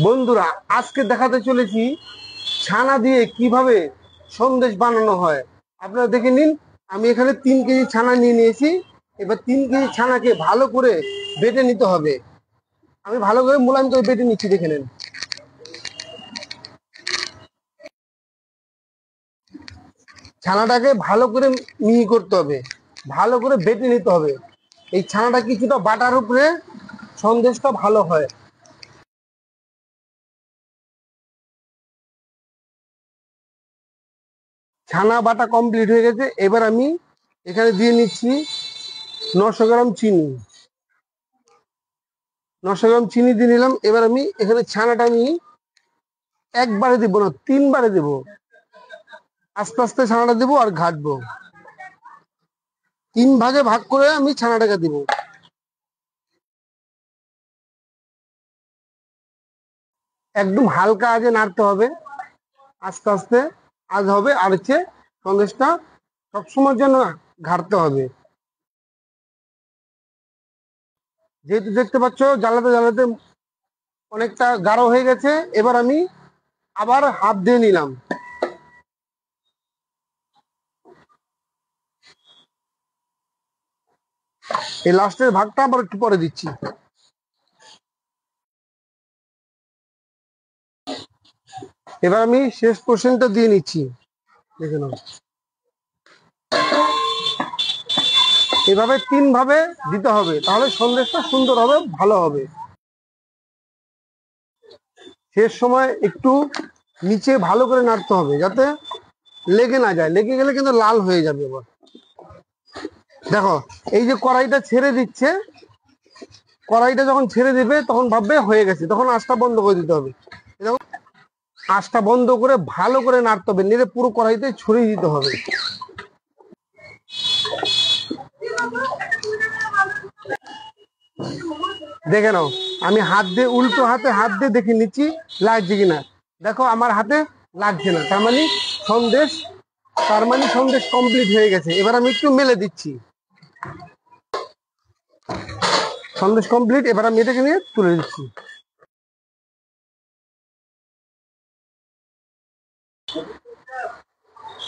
বন্ধুরা, আজকে দেখাতে চলেছি ছানা দিয়ে কিভাবে সন্দেশ বানানো হয়। আপনারা দেখে নিন। আমি এখানে 3 কেজি ছানা নিয়ে নিয়েছি। এবার 3 কেজি ছানাকে ভালো করে বেটে নিতে হবে। আমি ভালো করে মোলায়েম করে বেটে নিচ্ছি, দেখে নিন। ছানাটাকে ভালো করে মিহি করতে হবে, ভালো করে বেটে নিতে হবে। এই ছানাটা কিছুটা বাটার উপরে সন্দেশটা ভালো হয়। ছানা বাটা কমপ্লিট হয়ে গেছে। এবার আমি এখানে দিয়ে নিচ্ছি 900 গ্রাম চিনি। 900 গ্রাম চিনি দিয়ে নিলাম। এবার আমি এখানে ছানাটা আমি একবারে দিব না, 3বারে দেব। আস্তে আস্তে ছানাটা দেবো আর ঘাটবো। 3 ভাগে ভাগ করে আমি ছানাটাকে দিব। একদম হালকা আঁচে নাড়তে হবে, আস্তে আস্তে আজ হবে। আর হচ্ছে সন্দেশটা সবসময়ের জন্য ঘাটতে হবে। যেহেতু দেখতে পাচ্ছ জ্বালাতে জ্বালাতে অনেকটা গাঢ় হয়ে গেছে, এবার আমি আবার হাত দিয়ে নিলাম। এই লাস্টের ভাগটা আবার একটু পরে দিচ্ছি। এবার আমি শেষ পোর্শনটা দিয়ে নিচ্ছি, দেখে নাও। এভাবে 3 ভাবে দিতে হবে, তাহলে সন্দেশটা সুন্দর হবে, ভালো হবে। শেষ সময় একটু নিচে ভালো করে নাড়তে হবে, যাতে লেগে না যায়। লেগে গেলে কিন্তু লাল হয়ে যাবে। এবার দেখো, এই যে কড়াইটা ছেড়ে দিচ্ছে, কড়াইটা যখন ছেড়ে দেবে তখন ভাববে হয়ে গেছে, তখন আঁচটা বন্ধ করে দিতে হবে। দেখো, আঁচটা বন্ধ করে ভালো করে নাড়তে হবে, নেড়ে পুরো কড়াইতে ছড়িয়ে দিতে হবে। দেখে নাও, আমি হাত দিয়ে উল্টো হাতে হাত দিয়ে দেখে নিচ্ছি লাগছে কিনা। দেখো, আমার হাতে লাগছে না, সন্দেশ তার মানে সন্দেশ কমপ্লিট হয়ে গেছে। এবার আমি একটু মেলে দিচ্ছি। সন্দেশ কমপ্লিট। এবার আমি এটাকে নিয়ে তুলে দিচ্ছি।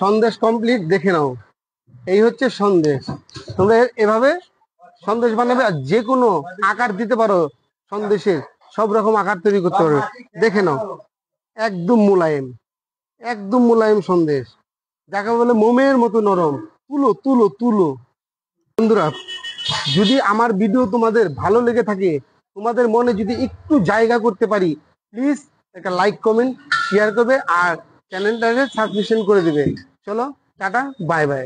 সন্দেশ কমপ্লিট, দেখে নাও। এই হচ্ছে সন্দেশ। তোমরা এভাবে সন্দেশ বানাবে, আর যে কোনো আকার দিতে পারো সন্দেশের। সব রকম আকার তৈরি করতে পারবে। দেখে নাও, একদম মোলায়েম, একদম মোলায়েম সন্দেশ, যাকে বলে মোমের মতো নরম। তুলো তুলো তুলো। বন্ধুরা, যদি আমার ভিডিও তোমাদের ভালো লেগে থাকে, তোমাদের মনে যদি একটু জায়গা করতে পারি, প্লিজ একটা লাইক কমেন্ট শেয়ার করবে আর চ্যানেলটাকে সাবস্ক্রাইব করে দিবে। চলো, টাটা, বাই বাই।